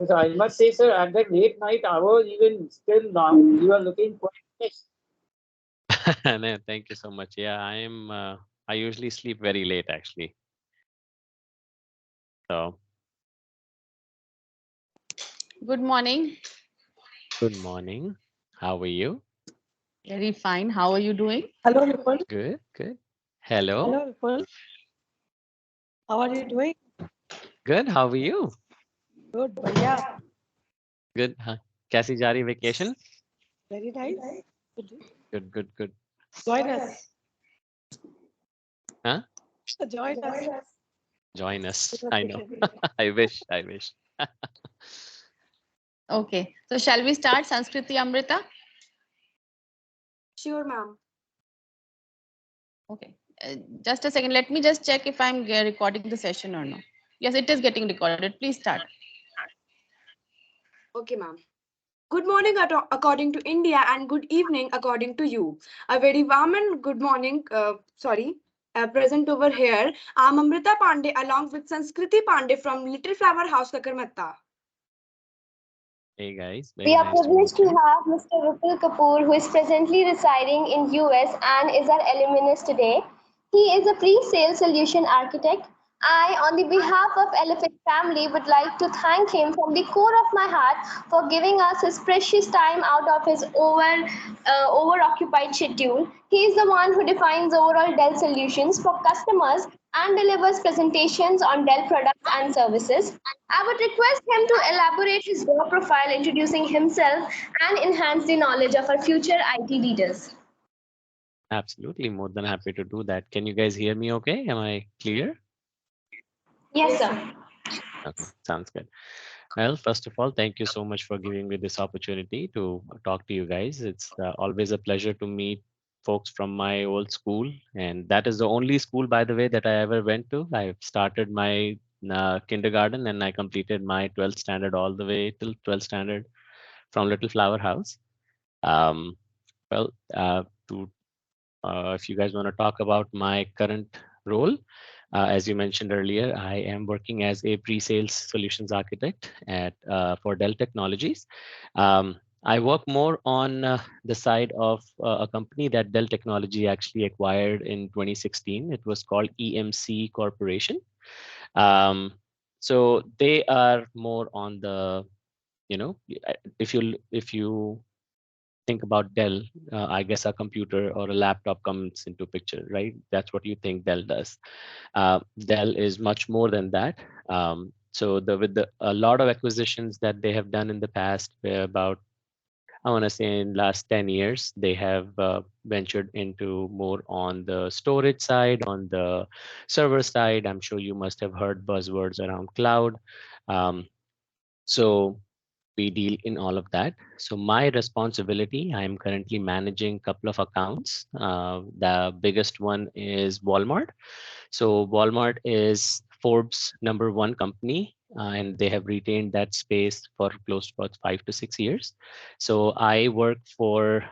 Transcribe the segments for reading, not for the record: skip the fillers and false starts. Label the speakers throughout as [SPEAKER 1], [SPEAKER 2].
[SPEAKER 1] So I must say, sir, at that late night hour, even still now, you are looking quite fresh.
[SPEAKER 2] No, thank you so much. Yeah, I am. I usually sleep very late, actually. So,
[SPEAKER 3] Good morning.
[SPEAKER 2] good morning. How are you?
[SPEAKER 3] Very fine. How are you doing?
[SPEAKER 4] Hello, Vipul.
[SPEAKER 2] Good, good. Hello.
[SPEAKER 4] Hello, Vipul. How are you doing?
[SPEAKER 2] Good. How are you?
[SPEAKER 4] Good, बढ़िया.
[SPEAKER 2] Good. Huh? कैसी जा रही vacation?
[SPEAKER 4] Very nice. Good.
[SPEAKER 2] Good, good, good.
[SPEAKER 4] Join us.
[SPEAKER 2] Huh?
[SPEAKER 4] Join us.
[SPEAKER 2] Join us.
[SPEAKER 4] for
[SPEAKER 2] I know.
[SPEAKER 4] vacation.
[SPEAKER 2] I wish. I wish.
[SPEAKER 3] Okay. So shall we start, Sanskriti Amrita?
[SPEAKER 5] Sure, ma'am.
[SPEAKER 3] Okay. Just a second. Let me just check if I'm recording the session or no. Yes, it is getting recorded. Please start.
[SPEAKER 5] Okay, ma'am. Good morning according to India and good evening according to you. A very warm and good morning, present over here. I'm Amrita Pandey along with Sanskriti Pandey from Little Flower House, Kakarmatta.
[SPEAKER 2] Hey guys,
[SPEAKER 6] We
[SPEAKER 2] very
[SPEAKER 6] are
[SPEAKER 2] nice to meet
[SPEAKER 6] privileged to
[SPEAKER 2] you.
[SPEAKER 6] have Mr. Vipul Kapoor, who is presently residing in US and is our alumnus today. He is a pre-sale solution architect. I, on the behalf of Elephant family, would like to thank him from the core of my heart for giving us his precious time out of his over-occupied schedule. He is the one who defines overall Dell solutions for customers and delivers presentations on Dell products and services. I would request him to elaborate his job profile, introducing himself and enhance the knowledge of our future IT leaders.
[SPEAKER 2] Absolutely, more than happy to do that. Can you guys hear me okay? Am I clear?
[SPEAKER 6] Yes, sir.
[SPEAKER 2] Okay, sounds good. Well, first of all, thank you so much for giving me this opportunity to talk to you guys. It's always a pleasure to meet folks from my old school, and that is the only school, by the way, that I ever went to. I started my kindergarten and I completed my 12th standard all the way till 12th standard from Little Flower House. Um, well, to if you guys want to talk about my current role, as you mentioned earlier, I am working as a pre-sales solutions architect at for Dell Technologies. I work more on the side of a company that Dell Technology actually acquired in 2016. It was called EMC Corporation. Um, so they are more on the, you know, if you think about Dell, I guess a computer or a laptop comes into picture, right? That's what you think Dell does. Dell is much more than that. So with a lot of acquisitions that they have done in the past, where about I want to say in last 10 years, they have ventured into more on the storage side, on the server side. I'm sure you must have heard buzzwords around cloud. Um, so we deal in all of that. So my responsibility, I am currently managing a couple of accounts. The biggest one is Walmart. So Walmart is Forbes #1 company, and they have retained that space for close to about 5 to 6 years. So I work for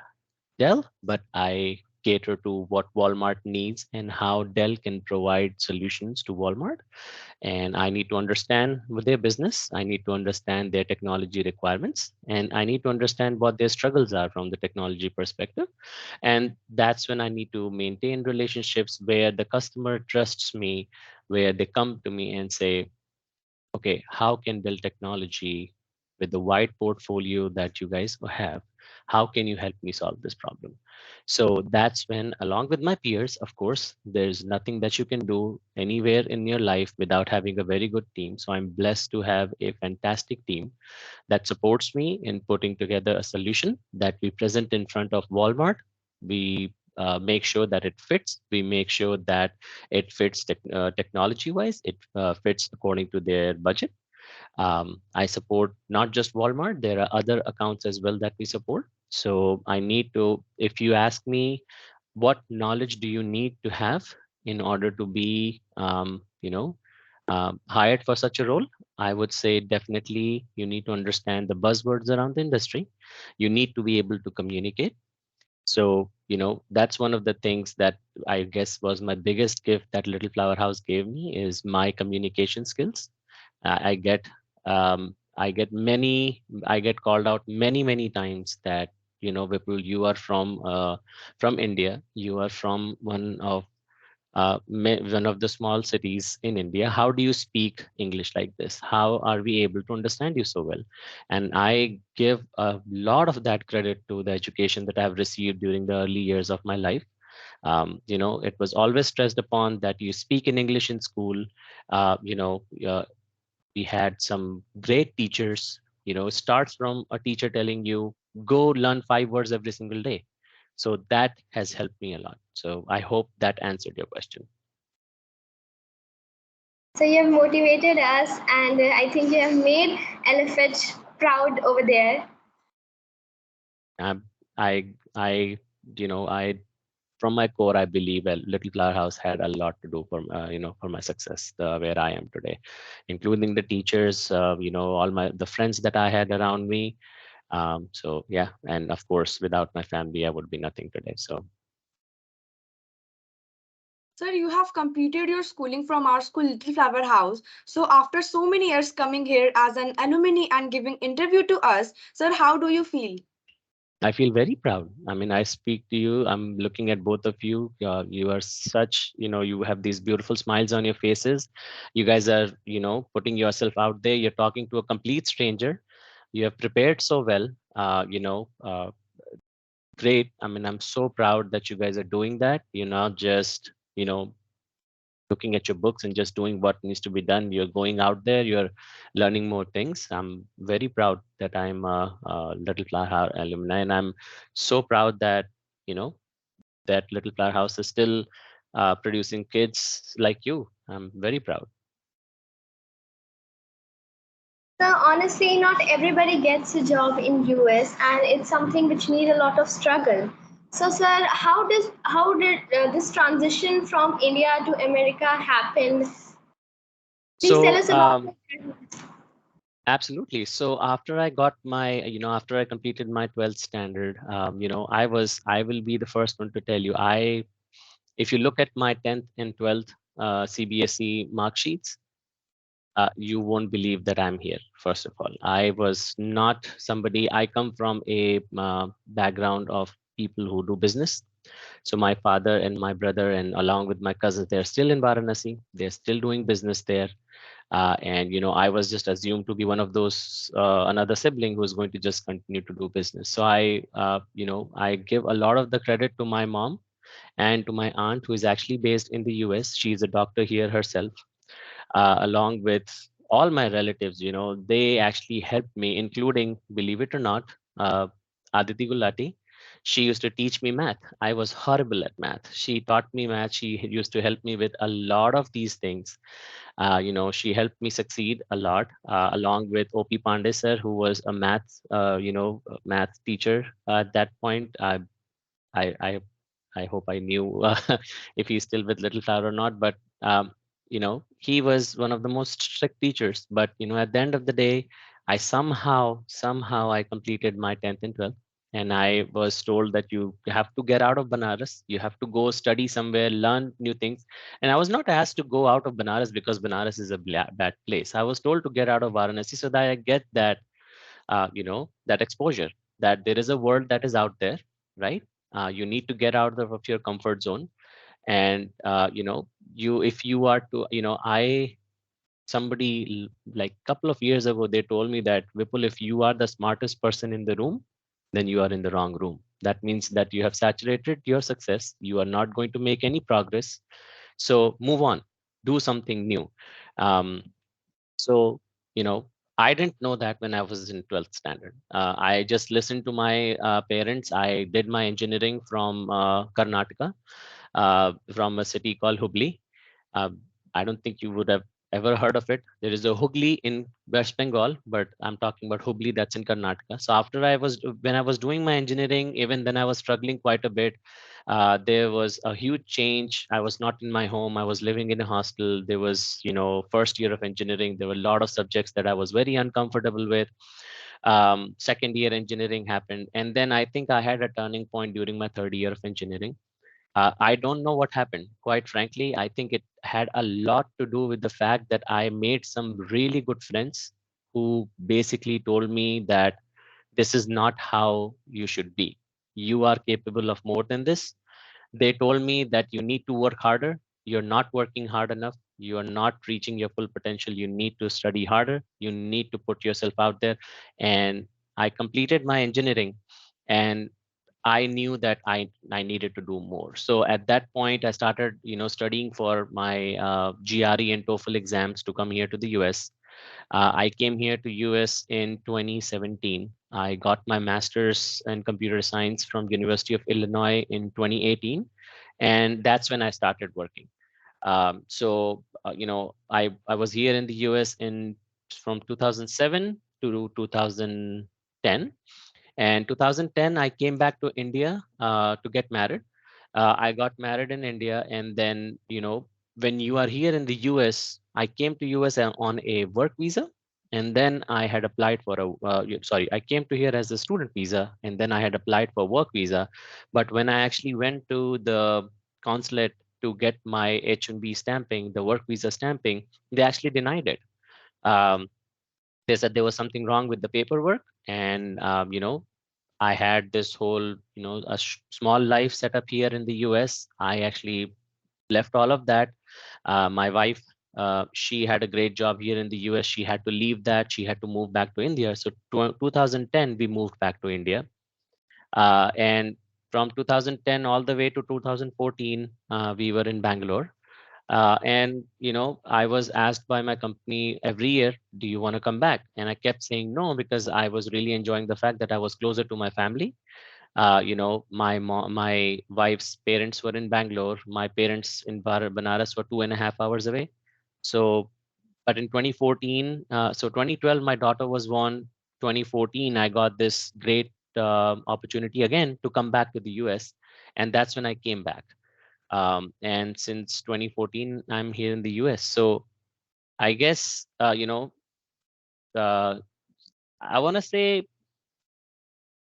[SPEAKER 2] Dell, but I cater to what Walmart needs and how Dell can provide solutions to Walmart. And I need to understand with their business. I need to understand their technology requirements, and I need to understand what their struggles are from the technology perspective. And that's when I need to maintain relationships where the customer trusts me, where they come to me and say, okay, how can Dell Technology, with the wide portfolio that you guys have, how can you help me solve this problem? So that's when, along with my peers, of course, there's nothing that you can do anywhere in your life without having a very good team. So I'm blessed to have a fantastic team that supports me in putting together a solution that we present in front of Walmart. We make sure that it fits. We make sure that it fits technology wise. It fits according to their budget. I support not just Walmart, there are other accounts as well that we support. So I need to, if you ask me, what knowledge do you need to have in order to be, hired for such a role? I would say definitely you need to understand the buzzwords around the industry. You need to be able to communicate. So, that's one of the things that I guess was my biggest gift that Little Flower House gave me is my communication skills. I get I get called out many times that, Vipul, you are from India. You are from one of the small cities in India. How do you speak English like this? How are we able to understand you so well? And I give a lot of that credit to the education that I've received during the early years of my life. It was always stressed upon that you speak in English in school. uh, you know uh, we had some great teachers. Starts from a teacher telling you, go learn 5 words every single day. So that has helped me a lot. So I hope that answered your question.
[SPEAKER 6] So you have motivated us, and I think you have made LFH proud over there.
[SPEAKER 2] Um, I I from my core, I believe a Little Flower House had a lot to do for my success, where I am today, including the teachers, all the friends that I had around me. So yeah, and of course, without my family, I would be nothing today. So
[SPEAKER 5] Sir, you have completed your schooling from our school, Little Flower House. So after so many years coming here as an alumni and giving interview to us, sir, how do you feel?
[SPEAKER 2] I feel very proud. I mean, I speak to you. I'm looking at both of you. You are such, you have these beautiful smiles on your faces. You guys are, putting yourself out there. You're talking to a complete stranger. You have prepared so well. Great. I mean, I'm so proud that you guys are doing that. You're not just, looking at your books and just doing what needs to be done. You're going out there, you're learning more things. I'm very proud that I'm a Little Flower House alumni, and I'm so proud that, you know, that Little Flower House is still producing kids like you. I'm very proud.
[SPEAKER 6] So honestly, not everybody gets a job in US, and it's something which need a lot of struggle. So, sir, how did this transition from India to America happen? Please tell
[SPEAKER 2] So,
[SPEAKER 6] us about it.
[SPEAKER 2] absolutely. So after I got my, after I completed my 12th standard, I will be the first one to tell you, if you look at my 10th and 12th CBSE mark sheets, you won't believe that I'm here. First of all, I was not somebody, I come from a background of people who do business. So my father and my brother, and along with my cousins, they're still in Varanasi. They're still doing business there. And I was just assumed to be one of those another sibling who's going to just continue to do business. So I give a lot of the credit to my mom and to my aunt, who is actually based in the US. She's a doctor here herself, along with all my relatives. They actually helped me, including, believe it or not, uh, Aditi Gulati. She used to teach me math. I was horrible at math. She taught me math. She used to help me with a lot of these things. She helped me succeed a lot, along with OP Pandey sir, who was a math teacher at that point. I I I hope I knew if he's still with Little Flower or not. But he was one of the most strict teachers. But at the end of the day, I somehow I completed my 10th and 12th, and I was told that you have to get out of Banaras. You have to go study somewhere, learn new things. And I was not asked to go out of Banaras because Banaras is a bad place. I was told to get out of Varanasi so that I get that exposure, that there is a world that is out there, right? You need to get out of your comfort zone. And if you are to, I somebody like couple of years ago, they told me that, Vipul, if you are the smartest person in the room, then you are in the wrong room. That means that you have saturated your success. You are not going to make any progress. So move on, do something new. um, so, I didn't know that when I was in 12th standard. I just listened to my parents. I did my engineering from Karnataka, from a city called Hubli. uh, I don't think you would have ever heard of it. There is a Hooghly in West Bengal, but I'm talking about Hubli, that's in Karnataka. So when I was doing my engineering, even then I was struggling quite a bit. There was a huge change. I was not in my home. I was living in a hostel. There was, first year of engineering. There were a lot of subjects that I was very uncomfortable with. Second year engineering happened. And then I think I had a turning point during my third year of engineering. I don't know what happened. Quite frankly, I think it had a lot to do with the fact that I made some really good friends who basically told me that this is not how you should be. You are capable of more than this. They told me that you need to work harder. You're not working hard enough. You are not reaching your full potential. You need to study harder. You need to put yourself out there. And I completed my engineering, and I knew that I needed to do more. So at that point, I started, studying for my GRE and TOEFL exams to come here to the US. I came here to US in 2017. I got my master's in computer science from University of Illinois in 2018, and that's when I started working. I was here in the US in from 2007 to 2010, and 2010 I came back to India to get married. I got married in India, and then when you are here in the US, I came to US on a work visa, and then I had applied for I came to here as a student visa, and then I had applied for work visa. But when I actually went to the consulate to get my H-1B stamping, the work visa stamping, they actually denied it. Um, they said there was something wrong with the paperwork, and I had this whole, small life set up here in the US. I actually left all of that. My wife, she had a great job here in the US. She had to leave that. She had to move back to India. So 2010, we moved back to India. And from 2010 all the way to 2014, we were in Bangalore. And I was asked by my company every year, do you want to come back? And I kept saying no, because I was really enjoying the fact that I was closer to my family. My wife's parents were in Bangalore. My parents in Banaras were 2.5 hours away. So, but in 2014, so 2012, my daughter was born. 2014, I got this great opportunity again to come back to the US, and that's when I came back. And since 2014, I'm here in the US. So I guess uh, I want to say,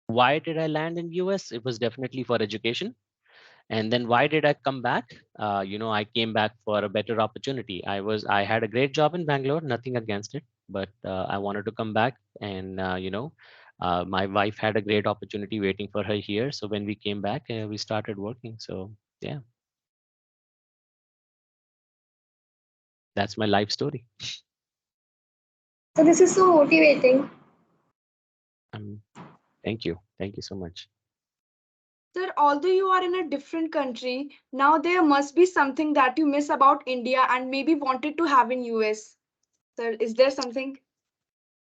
[SPEAKER 2] why did I land in US? It was definitely for education. And then why did I come back? I came back for a better opportunity. I had a great job in Bangalore, nothing against it, but I wanted to come back, and my wife had a great opportunity waiting for her here. So when we came back, we started working. So yeah, that's my life story.
[SPEAKER 6] So this is so motivating.
[SPEAKER 2] Um, thank you so much.
[SPEAKER 5] Sir, although you are in a different country, now there must be something that you miss about India and maybe wanted to have in US. Sir, is there something?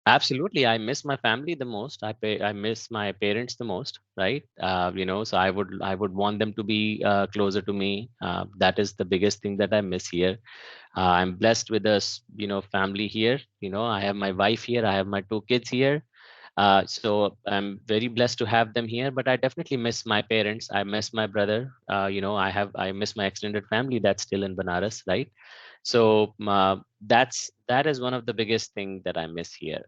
[SPEAKER 2] Absolutely, I miss my family the most. I miss my parents the most, right? So I would want them to be closer to me. That is the biggest thing that I miss here. I'm blessed with this, family here. I have my wife here. I have my two kids here. So I'm very blessed to have them here. But I definitely miss my parents. I miss my brother. I miss my extended family that's still in Banaras, right? So that is one of the biggest thing that I miss here.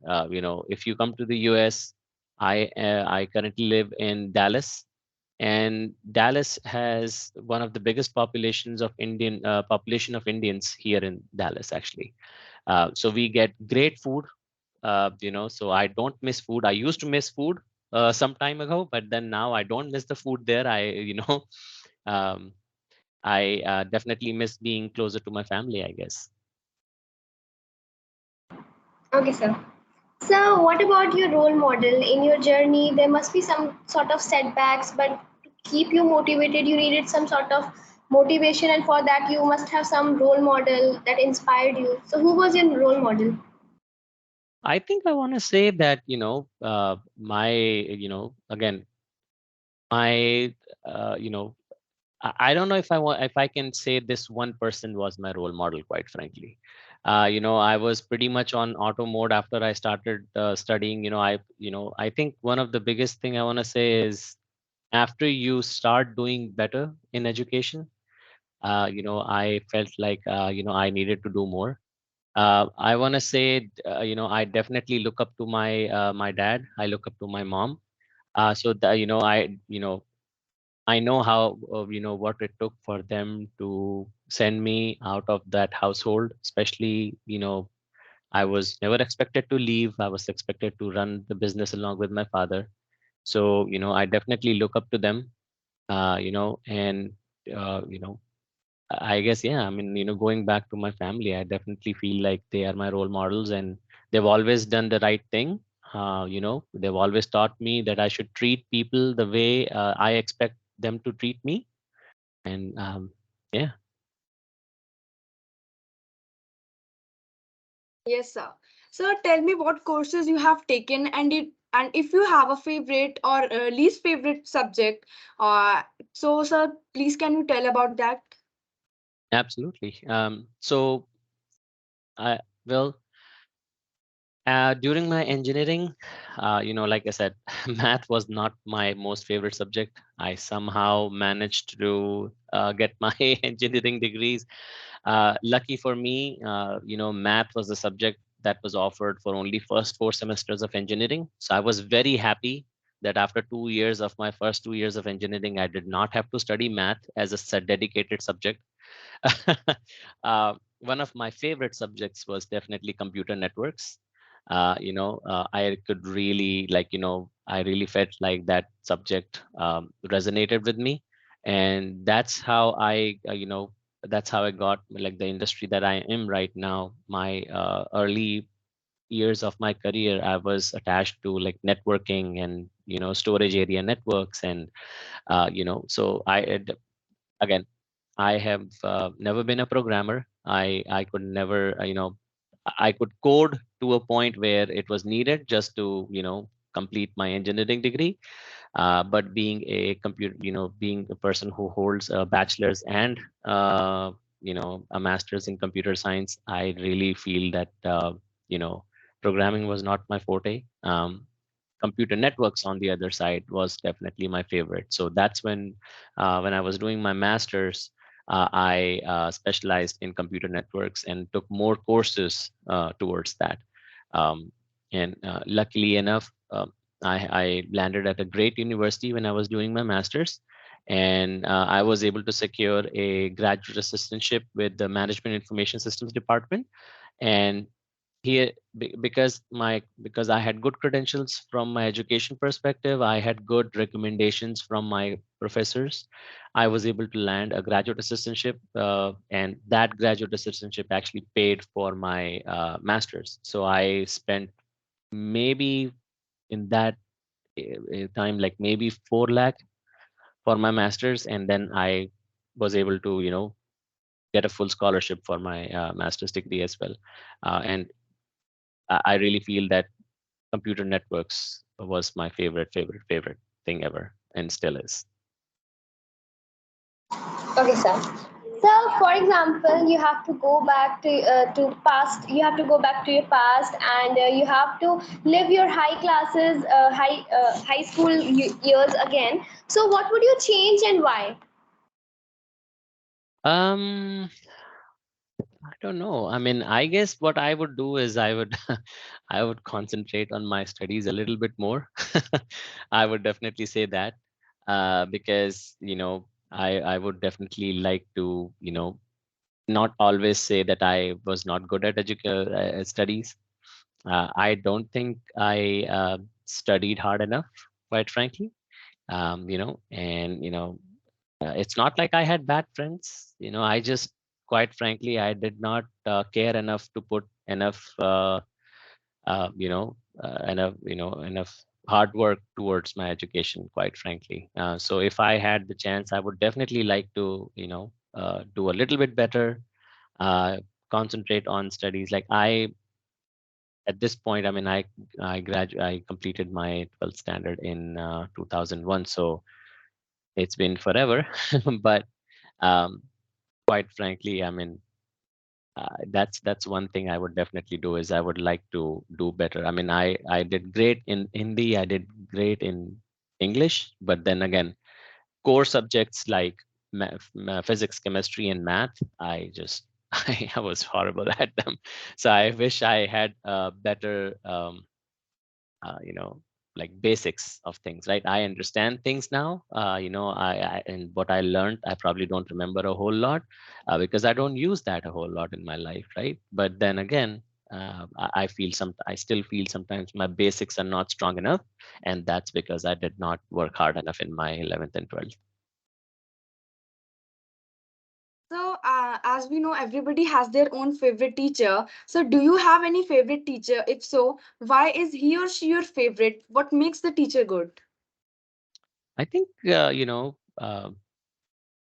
[SPEAKER 2] If you come to the US, I currently live in Dallas, and Dallas has one of the biggest population of Indians here in Dallas, actually. So we get great food. So I don't miss food. I used to miss food some time ago, but then now I don't miss the food there. Um, I definitely miss being closer to my family, I guess.
[SPEAKER 6] Okay, sir. So what about your role model in your journey? There must be some sort of setbacks, but to keep you motivated, you needed some sort of motivation, and for that, you must have some role model that inspired you. So who was your role model?
[SPEAKER 2] I think I want to say that, again, my, I don't know if I can say this one person was my role model, quite frankly. I was pretty much on auto mode after I started studying. I think one of the biggest thing I want to say is, after you start doing better in education, I felt like, I needed to do more. I want to say, I definitely look up to my dad. I look up to my mom. So that, I know how, what it took for them to send me out of that household. Especially, I was never expected to leave. I was expected to run the business along with my father. So, I definitely look up to them, and, I guess, yeah, I mean, going back to my family, I definitely feel like they are my role models, and they've always done the right thing. They've always taught me that I should treat people the way I expect them to treat me. And yeah.
[SPEAKER 5] Yes, sir. Sir, tell me what courses you have taken, and if you have a favorite or least favorite subject. So, sir, please can you tell about that?
[SPEAKER 2] Absolutely. So I well during my engineering, like I said, math was not my most favorite subject. I somehow managed to get my engineering degrees. Lucky for me, math was the subject that was offered for only first 4 semesters of engineering. So I was very happy that after 2 years of my first 2 years of engineering, I did not have to study math as a dedicated subject. One of my favorite subjects was definitely computer networks. I could really I really felt like that subject resonated with me, and that's how I got like the industry that I am right now. My early years of my career, I was attached to like networking and storage area networks, and so again, I have never been a programmer. I could never, I could code to a point where it was needed just to, complete my engineering degree. But being a being a person who holds a bachelor's and, a master's in computer science, I really feel that, you know, programming was not my forte. Computer networks on the other side was definitely my favorite. So that's when I was doing my master's, I specialized in computer networks and took more courses towards that. And luckily enough, I landed at a great university when I was doing my master's, and I was able to secure a graduate assistantship with the Management Information Systems Department. And here, because I had good credentials from my education perspective, I had good recommendations from my professors. I was able to land a graduate assistantship, and that graduate assistantship actually paid for my master's. So I spent maybe in that time like maybe 4 lakh for my master's, and then I was able to get a full scholarship for my master's degree as well. And I really feel that computer networks was my favorite thing ever, and still is.
[SPEAKER 6] Okay, sir. So, for example, you have to go back to past. You have to go back to your past, and you have to live your high classes, high school years again. So, what would you change and why?
[SPEAKER 2] um I don't know. I mean, I guess what I would do is I would I would concentrate on my studies a little bit more. I would definitely say that, because I would definitely like to not always say that I was not good at studies. I don't think I studied hard enough, quite frankly. And it's not like I had bad friends. I just, quite frankly, I did not care enough to put enough, enough hard work towards my education, quite frankly. So if I had the chance, I would definitely like to, do a little bit better, uh, concentrate on studies. Like at this point, I mean, I completed my 12th standard in 2001. So it's been forever, but um, quite frankly, I mean, that's one thing I would definitely do is I would like to do better. I mean, I did great in Hindi, I did great in English, but then again, core subjects like physics, chemistry, and math, I just I was horrible at them. So I wish I had better you know like basics of things, right? I understand things now. And what I learned, I probably don't remember a whole lot, because I don't use that a whole lot in my life, right? But then again, I feel I still feel sometimes my basics are not strong enough, and that's because I did not work hard enough in my 11th and 12th.
[SPEAKER 5] So, as we know, everybody has their own favorite teacher. So, do you have any favorite teacher? If so, why is he or she your favorite? What makes the teacher good?
[SPEAKER 2] I think I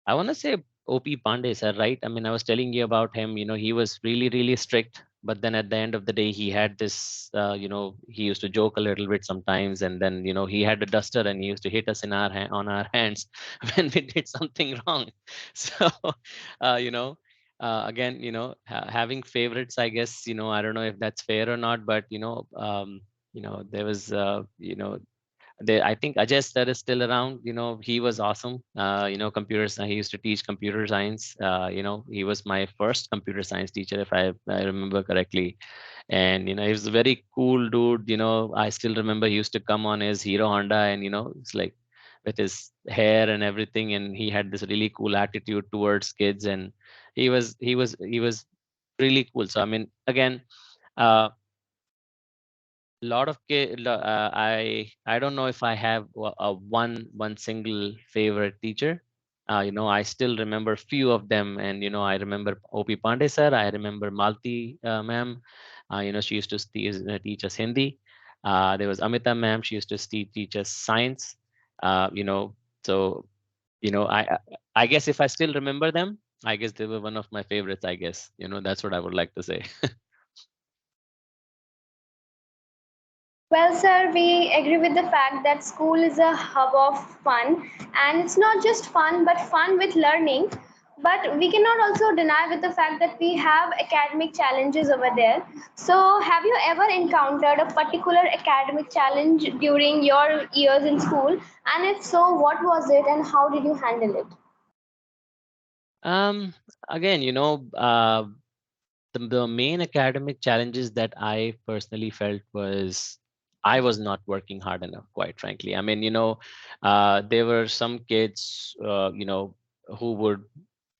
[SPEAKER 2] want to say OP Pandey sir, right? I mean, I was telling you about him. He was really, really strict. But then at the end of the day, he had this. He used to joke a little bit sometimes, and then he had a duster and he used to hit us in on our hands when we did something wrong. So, uh, you know, again, having favorites, I guess, I don't know if that's fair or not, but there was, I think Ajay sir is still around. He was awesome. He used to teach computer science. He was my first computer science teacher, if I remember correctly. And he was a very cool dude. I still remember he used to come on his Hero Honda, and it's like with his hair and everything, and he had this really cool attitude towards kids, and he was really cool. So I mean, again. Lot of I don't know if I have a one single favorite teacher. I still remember few of them, and I remember OP Pandey sir. I remember Malti ma'am. She used to teach us Hindi. There was Amita ma'am. She used to teach us science. So I guess if I still remember them, I guess they were one of my favorites. I guess that's what I would like to say.
[SPEAKER 6] Well, sir, we agree with the fact that school is a hub of fun, and it's not just fun, but fun with learning. But we cannot also deny with the fact that we have academic challenges over there. So, have you ever encountered a particular academic challenge during your years in school? And if so, what was it, and how did you handle it?
[SPEAKER 2] Um, Again, the main academic challenges that I personally felt was I was not working hard enough, quite frankly. I mean, there were some kids, who would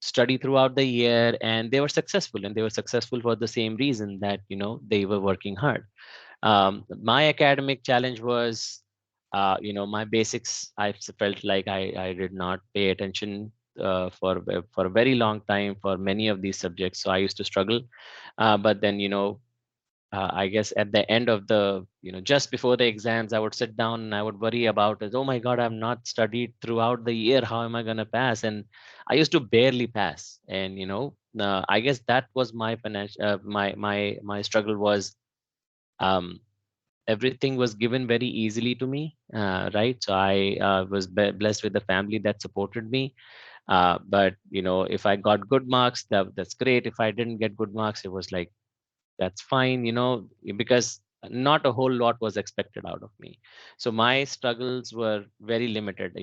[SPEAKER 2] study throughout the year and they were successful, and they were successful for the same reason that, they were working hard. My academic challenge was, my basics. Felt like I did not pay attention for a very long time for many of these subjects. So I used to struggle. But then, I guess at the end of just before the exams, I would sit down and I would worry about it. Oh my God, I've not studied throughout the year. How am I going to pass? And I used to barely pass. And, I guess that was my financial, my struggle was, um, everything was given very easily to me, right? So I was blessed with a family that supported me. But if I got good marks, that's great. If I didn't get good marks, it was like, that's fine, because not a whole lot was expected out of me. So my struggles were very limited.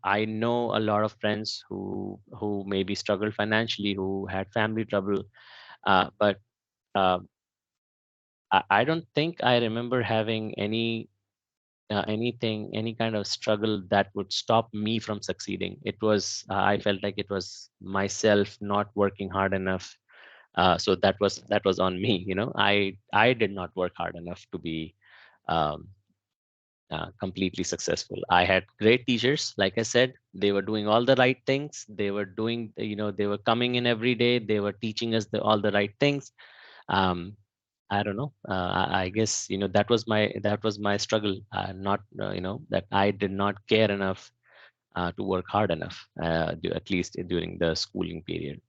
[SPEAKER 2] I know a lot of friends who maybe struggled financially, who had family trouble, but uh, I don't think I remember having any kind of struggle that would stop me from succeeding. It was, I felt like it was myself not working hard enough. So that was on me. I did not work hard enough to be um, completely successful. I had great teachers. Like I said, they were doing all the right things. They were doing, they were coming in every day. They were teaching us all the right things. um, I don't know. I guess that was my struggle. Not that I did not care enough to work hard enough, at least during the schooling period.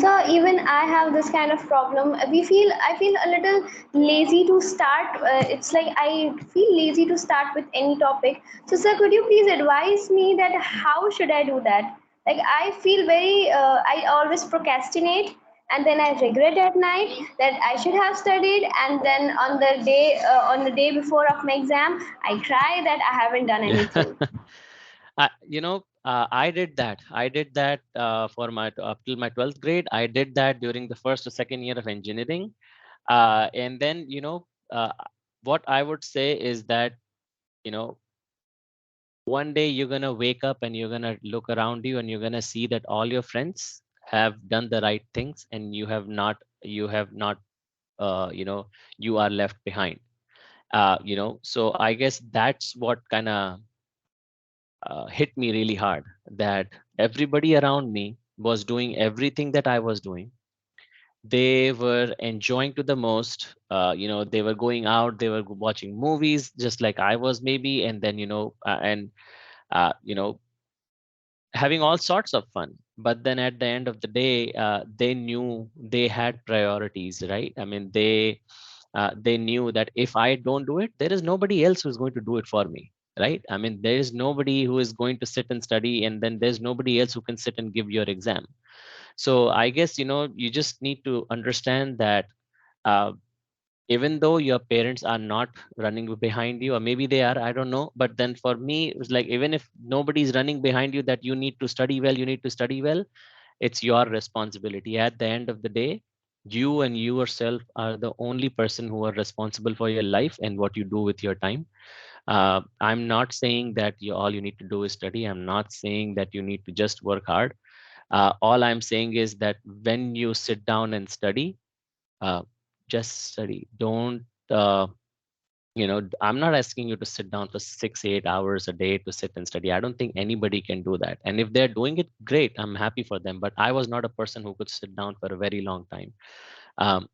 [SPEAKER 6] So even I have this kind of problem. I feel a little lazy to start. It's like I feel lazy to start with any topic. So sir, could you please advise me that how should I do that? Like I feel I always procrastinate, and then I regret at night that I should have studied, and then on the day before of my exam, I cry that I haven't done anything.
[SPEAKER 2] I did that. I did that for my up till my 12th grade. I did that during the first or second year of engineering. And then, what I would say is that, you know, one day you're going to wake up and you're going to look around you and you're going to see that all your friends have done the right things and you have not you have not, you know, you are left behind. You know, so I guess that's what kind of hit me really hard, that everybody around me was doing everything that I was doing. They were enjoying to the most. You know, they were going out, they were watching movies just like I was maybe, and then, you know, you know, having all sorts of fun. But then at the end of the day, they knew they had priorities, right? I mean, they knew that if I don't do it, there is nobody else who's going to do it for me, right? I mean, there is nobody who is going to sit and study, and then there's nobody else who can sit and give your exam. So I guess, you know, you just need to understand that, uh, even though your parents are not running behind you, or maybe they are, I don't know, but then for me it was like, even if nobody's running behind you, that you need to study well, you need to study well, it's your responsibility. At the end of the day, you and yourself are the only person who are responsible for your life and what you do with your time. I'm not saying that all you need to do is study. I'm not saying that you need to just work hard. All I'm saying is that when you sit down and study, uh, just study. Don't, you know, I'm not asking you to sit down for 6 8 hours a day to sit and study. I don't think anybody can do that, and if they're doing it, great, I'm happy for them, but I was not a person who could sit down for a very long time. um,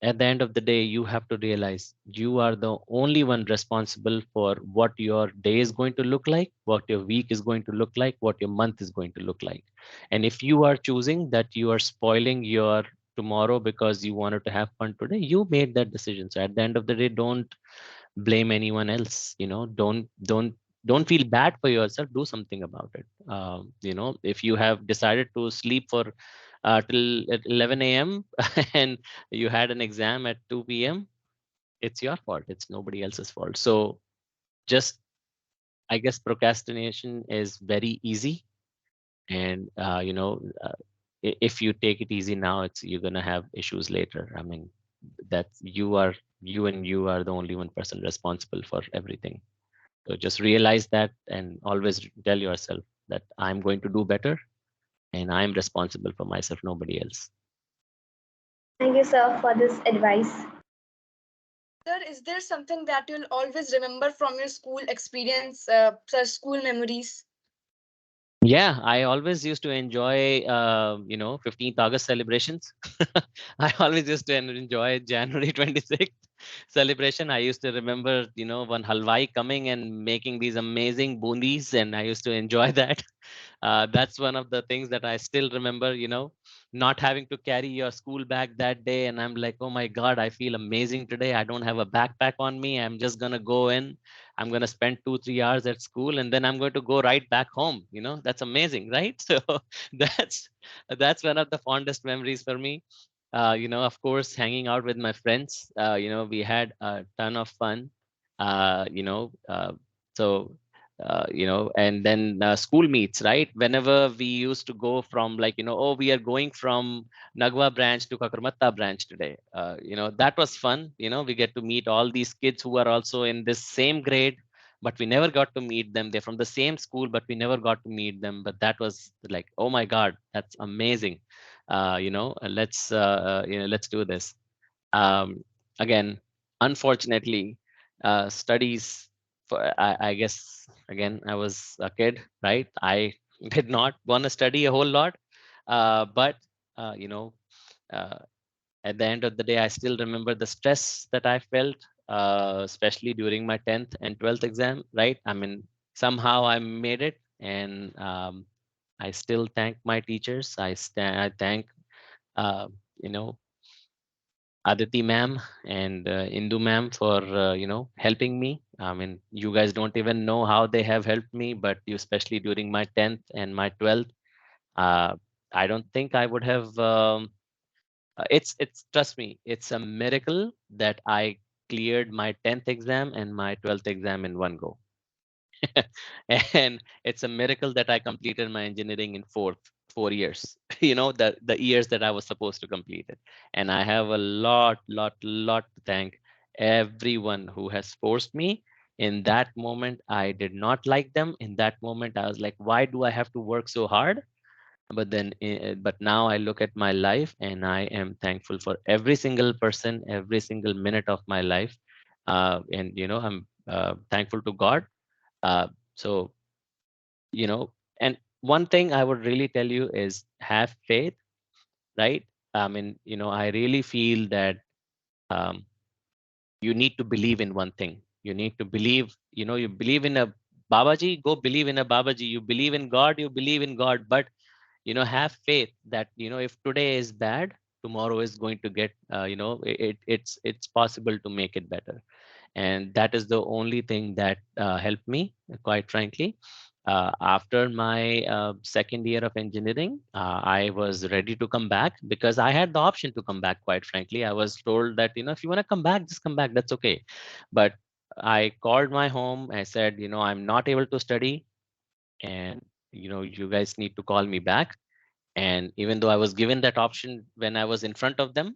[SPEAKER 2] at the end of the day, you have to realize you are the only one responsible for what your day is going to look like, what your week is going to look like, what your month is going to look like. And if you are choosing that you are spoiling your tomorrow because you wanted to have fun today, you made that decision. So at the end of the day, don't blame anyone else. You know, don't feel bad for yourself. Do something about it. You know, if you have decided to sleep for till at 11 a.m. and you had an exam at 2 p.m., it's your fault. It's nobody else's fault. So just, I guess procrastination is very easy, and you know, if you take it easy now, it's you're gonna have issues later. I mean, that's you are the only one person responsible for everything. So just realize that, and always tell yourself that I'm going to do better, and I'm responsible for myself, nobody else.
[SPEAKER 6] Thank you, sir, for this advice.
[SPEAKER 5] Sir, is there something that you'll always remember from your school experience, sir, school memories?
[SPEAKER 2] Yeah, I always used to enjoy, you know, 15th August celebrations. I always used to enjoy January 26th celebration. I used to remember, you know, one halwai coming and making these amazing bundis, and I used to enjoy that. That's one of the things that I still remember, you know, not having to carry your school bag that day. And I'm like, oh my God, I feel amazing today. I don't have a backpack on me. I'm just going to go in. I'm going to spend 2 3 hours at school, and then I'm going to go right back home. You know, that's amazing, right? So that's that's one of the fondest memories for me. You know, of course, hanging out with my friends. You know, we had a ton of fun. You know, so you know, and then school meets, right? Whenever we used to go from, like, you know, oh, we are going from Nagwa branch to Kakarmatta branch today. You know, that was fun. You know, we get to meet all these kids who are also in this same grade, but we never got to meet them. They're from the same school, but we never got to meet them. But that was like, oh my God, that's amazing. You know, you know, let's do this. Again, unfortunately, studies, I guess, again, I was a kid, right? I did not want to study a whole lot, but you know, uh, at the end of the day, I still remember the stress that I felt, especially during my 10th and 12th exam, right? I mean, somehow I made it, and I still thank my teachers. I thank, uh, you know, Aditi ma'am and Indu ma'am for, you know, helping me. I mean, you guys don't even know how they have helped me, but you, especially during my 10th and my 12th, uh, I don't think I would have. It's trust me, it's a miracle that I cleared my 10th exam and my 12th exam in one go. And it's a miracle that I completed my engineering in 4 years. You know, the years that I was supposed to complete it. And I have a lot to thank everyone who has forced me. In that moment, I did not like them. In that moment, I was like, why do I have to work so hard? But then but now I look at my life and I am thankful for every single person, every single minute of my life. And I'm thankful to God. So and one thing I would really tell you is have faith, right? I mean, I really feel that um, you need to believe in one thing. You need to believe, you believe in a Babaji, go believe in a Babaji. You believe in God, you believe in God. But have faith that if today is bad, tomorrow is going to get it's possible to make it better. And that is the only thing that helped me, quite frankly. After my second year of engineering, I was ready to come back because I had the option to come back. Quite frankly, I was told that if you want to come back, just come back, that's okay. But I called my home. I said, I'm not able to study, and you guys need to call me back. And even though I was given that option when I was in front of them,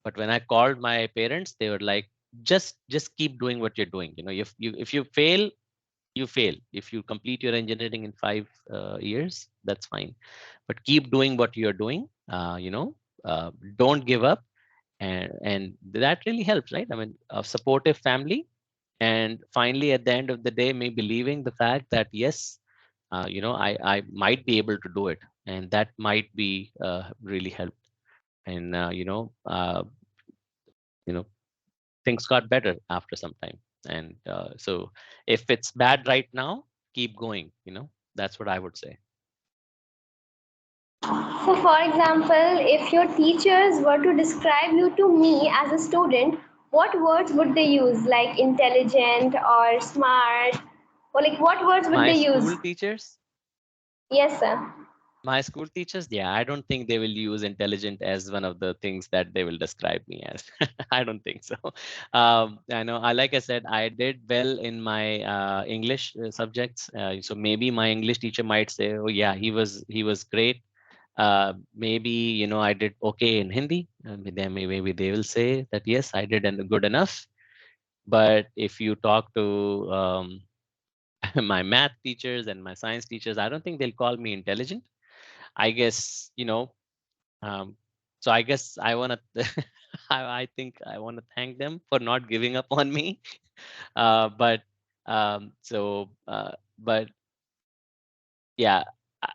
[SPEAKER 2] but when I called my parents, they were like, just keep doing what you're doing. If you fail, you fail. If you complete your engineering in 5 years, that's fine. But keep doing what you're doing. Don't give up. And that really helps, right? I mean, a supportive family, and finally at the end of the day, me believing the fact that yes, I might be able to do it, and that might be really helped. And you know things got better after some time. And so if it's bad right now, keep going. That's what I would say.
[SPEAKER 6] So, for example, if your teachers were to describe you to me as a student, what words would they use? Like intelligent or smart? Or like what words would
[SPEAKER 2] My
[SPEAKER 6] they use?
[SPEAKER 2] school teachers,
[SPEAKER 6] Yes, sir.
[SPEAKER 2] yeah, I don't think they will use intelligent as one of the things that they will describe me as. I don't think so. I know, like I said, I did well in my English subjects. So maybe my English teacher might say, oh yeah, he was great. Maybe I did okay in Hindi. Maybe they will say that yes, I did and good enough. But if you talk to my math teachers and my science teachers, I don't think they'll call me intelligent. I guess um, so I guess I want to I think I want to thank them for not giving up on me. But so but yeah,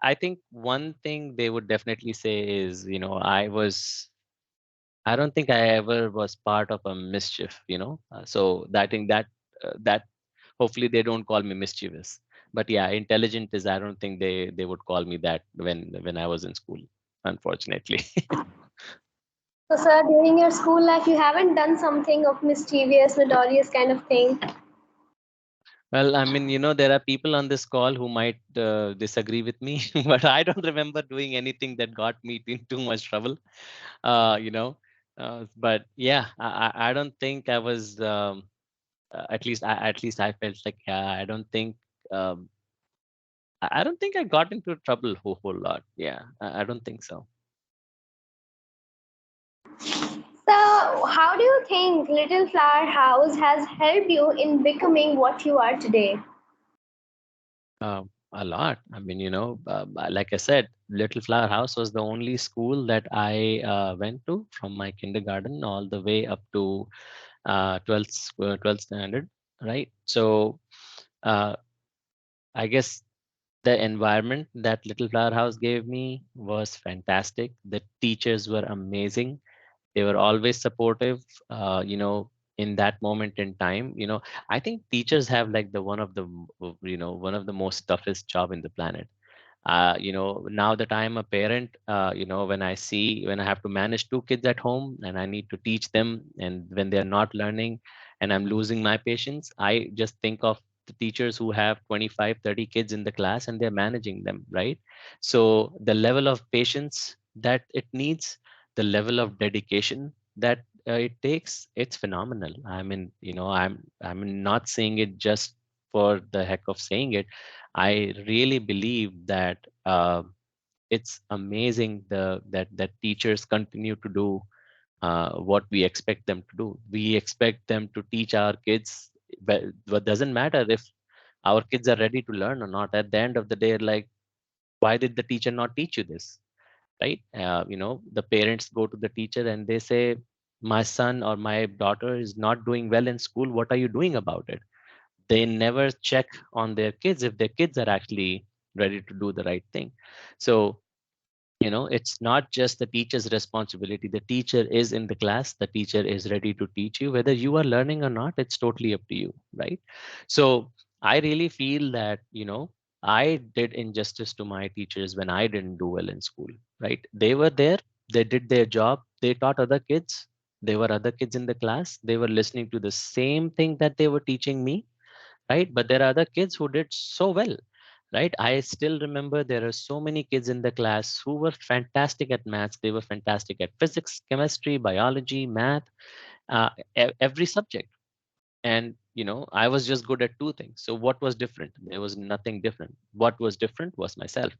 [SPEAKER 2] I think one thing they would definitely say is, I don't think I ever was part of a mischief. So I think that hopefully they don't call me mischievous. But yeah, intelligent is, I don't think they would call me that when I was in school, unfortunately.
[SPEAKER 6] So, sir, during your school life, you haven't done something of mischievous, notorious kind of thing.
[SPEAKER 2] Well, I mean, there are people on this call who might disagree with me, but I don't remember doing anything that got me in too much trouble. Uh, you know, but yeah, I don't think I was. At least I felt like, I don't think. Um, I don't think I got into trouble a whole lot. Yeah, I don't think so.
[SPEAKER 6] So, how do you think Little Flower House has helped you in becoming what you are today?
[SPEAKER 2] A lot. I mean, like I said, Little Flower House was the only school that I went to from my kindergarten all the way up to 12th standard, right? So uh, I guess the environment that Little Flower House gave me was fantastic. The teachers were amazing. They were always supportive. In that moment in time, I think teachers have like the one of the most toughest job in the planet. Now that I'm a parent, when I have to manage two kids at home and I need to teach them, and when they're not learning and I'm losing my patience, I just think of the teachers who have 25, 30 kids in the class and they're managing them, right? So the level of patience that it needs, the level of dedication that it takes, it's phenomenal. I mean, I'm not saying it just for the heck of saying it. I really believe that it's amazing that teachers continue to do what we expect them to do. We expect them to teach our kids, but it doesn't matter if our kids are ready to learn or not. At the end of the day, like Why did the teacher not teach you this? Right? The parents go to the teacher and they say, my son or my daughter is not doing well in school. What are you doing about it? They never check on their kids if their kids are actually ready to do the right thing. So it's not just the teacher's responsibility. The teacher is in the class, the teacher is ready to teach you. Whether you are learning or not, it's totally up to you, right? So I really feel that I did injustice to my teachers when I didn't do well in school, right? They were there, they did their job, they taught other kids, there were other kids in the class, they were listening to the same thing that they were teaching me, right? But there are other kids who did so well, right? I still remember there are so many kids in the class who were fantastic at maths. They were fantastic at physics, chemistry, biology, math, every subject. And I was just good at two things. So what was different? There was nothing different. What was different was myself.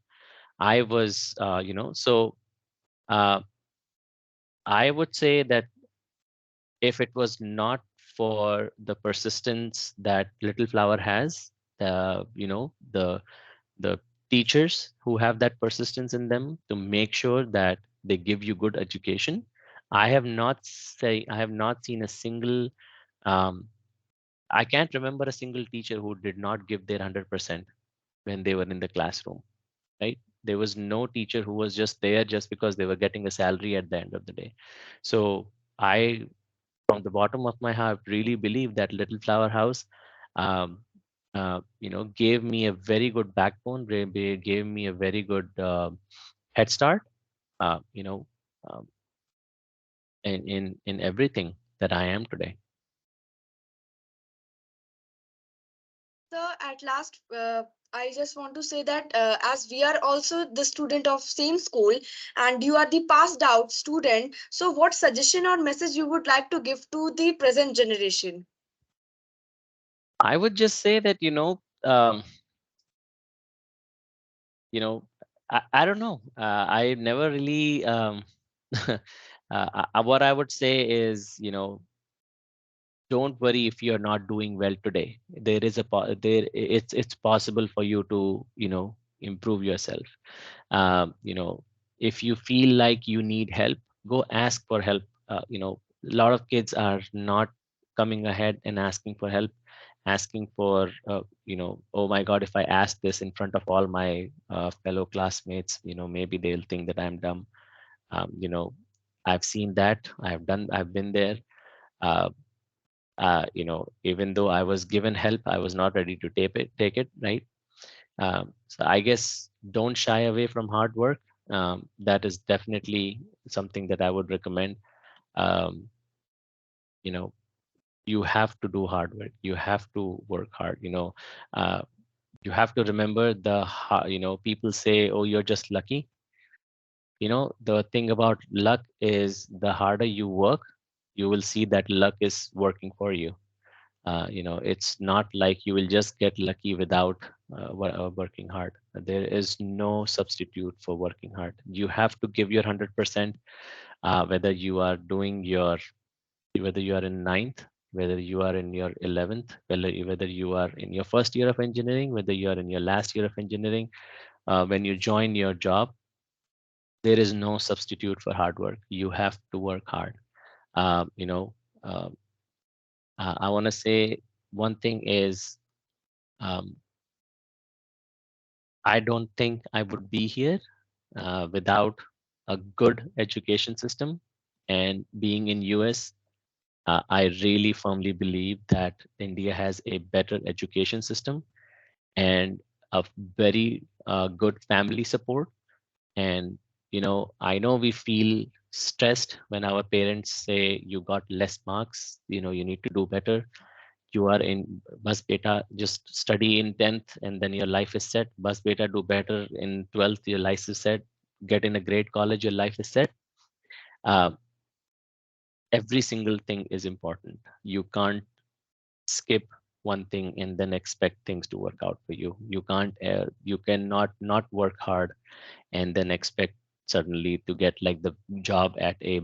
[SPEAKER 2] I was so uh, I would say that if it was not for the persistence that Little Flower has, the teachers who have that persistence in them to make sure that they give you good education, I have not seen a single um, I can't remember a single teacher who did not give their 100% when they were in the classroom, right? There was no teacher who was just there just because they were getting a salary at the end of the day. So I, from the bottom of my heart, really believe that Little Flower House um, gave me a very good backbone, gave me a very good head start, uh, you know, um, in everything that I am today.
[SPEAKER 5] So at last, I just want to say that as we are also the student of same school and you are the passed out student, so what suggestion or message you would like to give to the present generation?
[SPEAKER 2] I would just say that you know, I don't know. I never really what I would say is, don't worry if you're not doing well today. There is a there it's possible for you to improve yourself. If you feel like you need help, go ask for help. A lot of kids are not coming ahead and asking for help, asking for oh my god, if I ask this in front of all my fellow classmates, maybe they'll think that I'm dumb. I've seen that, I've been there. uh, Even though I was given help, I was not ready to take it, right? So I guess don't shy away from hard work. That is definitely something that I would recommend. um, you know you have to do hard work, you have to work hard. uh, you have to remember people say, oh, you're just lucky. The thing about luck is the harder you work, you will see that luck is working for you. It's not like you will just get lucky without working hard. There is no substitute for working hard. You have to give your 100%, whether you are doing whether you are in ninth, whether you are in your 11th, whether you are in your first year of engineering, whether you are in your last year of engineering. When you join your job, there is no substitute for hard work. You have to work hard. um, you know um, I want to say one thing is, um, I don't think I would be here without a good education system. And being in US, I really firmly believe that India has a better education system and a very good family support. And I know we feel stressed when our parents say you got less marks, you need to do better. You are in bus beta, just study in 10th and then your life is set. Bus beta, do better in 12th, your life is set. Get in a great college, your life is set. uh, every single thing is important. You can't skip one thing and then expect things to work out for you. You cannot not work hard and then expect suddenly to get like the job at a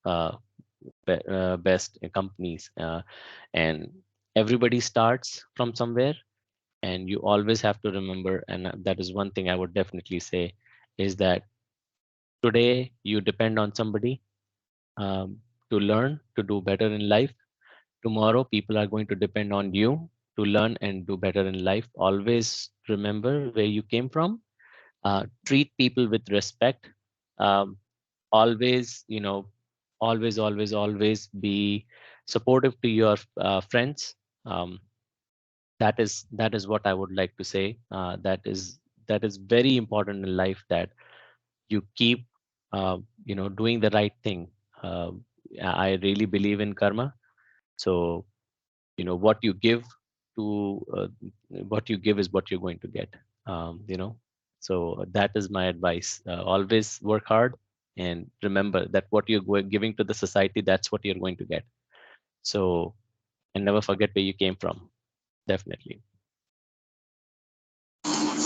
[SPEAKER 2] uh, best companies. And everybody starts from somewhere. And you always have to remember, and that is one thing I would definitely say, is that today you depend on somebody to learn to do better in life. Tomorrow people are going to depend on you to learn and do better in life. Always remember where you came from. Treat people with respect. um, Always, always be supportive to your friends. um, that is what I would like to say. That is very important in life, that you keep doing the right thing. uh, I really believe in karma. So what you give to what you give is what you're going to get. So that is my advice. Always work hard, and remember that what you're giving to the society, that's what you're going to get. So, and never forget where you came from. Definitely.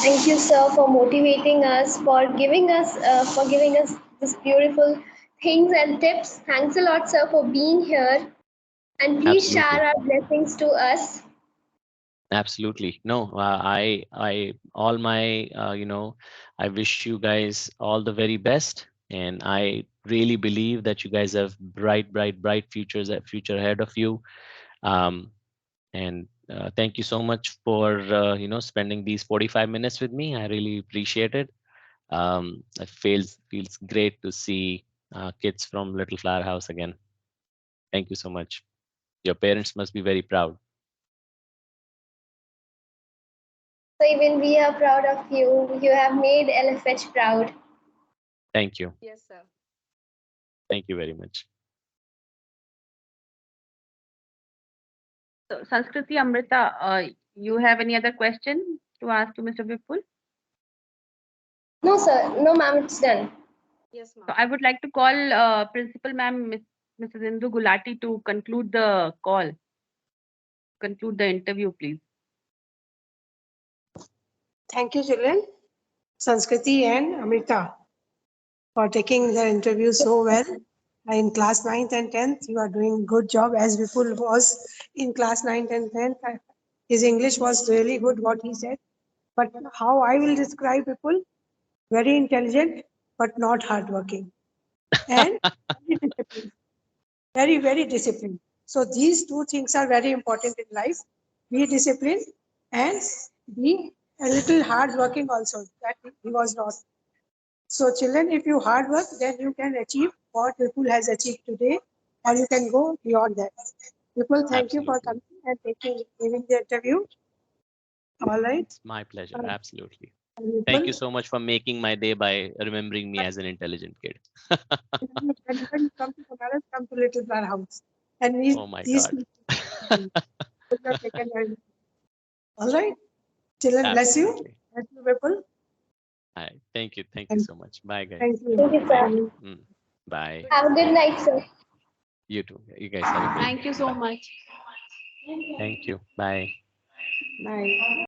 [SPEAKER 6] Thank you, sir, for motivating us, for giving us this beautiful things and tips. Thanks a lot, sir, for being here. And please
[SPEAKER 2] Absolutely.
[SPEAKER 6] share our blessings to us.
[SPEAKER 2] Absolutely. No, all my, I wish you guys all the very best. And I really believe that you guys have bright futures, future ahead of you. Um, and thank you so much for, spending these 45 minutes with me. I really appreciate it. It feels great to see kids from Little Flower House again. Thank you so much. Your parents must be very proud.
[SPEAKER 6] So even we are proud of you. You have made LFH proud.
[SPEAKER 2] Thank you.
[SPEAKER 5] Yes, sir.
[SPEAKER 2] Thank you very much.
[SPEAKER 3] So, Sanskriti, Amrita, you have any other question to ask to Mr. Vipul?
[SPEAKER 6] No, sir. No, ma'am, it's done.
[SPEAKER 5] Yes, ma'am.
[SPEAKER 3] So I would like to call Principal Ma'am, Mrs. Indu Gulati, to conclude the call, conclude the interview, please.
[SPEAKER 4] Thank you, children, Sanskriti and Amrita, for taking the interview so well. In class 9th and 10th, you are doing good job, as Vipul was in class 9th and 10th. His English was really good, what he said. But how I will describe Vipul? Very intelligent, but not hardworking. And very disciplined. Very disciplined. So these two things are very important in life. Be disciplined and be a little hardworking also. That he was not. So children, if you hard work, then you can achieve what Vipul has achieved today, or you can go beyond that. Vipul, thank you for
[SPEAKER 2] Absolutely.
[SPEAKER 4] coming and giving the interview. All right.
[SPEAKER 2] It's my pleasure.
[SPEAKER 4] Uh,
[SPEAKER 2] Absolutely. Thank you
[SPEAKER 4] Vipul,
[SPEAKER 2] so much for making my day by remembering me as an intelligent kid.
[SPEAKER 4] whenever you come to Banaras, come to Little Flower House. And we,
[SPEAKER 2] Oh my
[SPEAKER 4] these
[SPEAKER 2] God.
[SPEAKER 4] people are taken very much. All right. Children, bless you.
[SPEAKER 2] Absolutely.
[SPEAKER 4] Bless you, Vipul.
[SPEAKER 2] All right. Thank you. Thank you
[SPEAKER 4] And
[SPEAKER 2] so much. Bye, guys.
[SPEAKER 4] thank you.
[SPEAKER 6] Thank you,
[SPEAKER 2] Thank
[SPEAKER 6] sir.
[SPEAKER 2] you. Bye.
[SPEAKER 6] Have a good night, sir.
[SPEAKER 2] You too. You guys have a great
[SPEAKER 3] Thank
[SPEAKER 2] day.
[SPEAKER 3] you so
[SPEAKER 2] Bye.
[SPEAKER 3] much.
[SPEAKER 2] Thank you. Bye.
[SPEAKER 3] Bye.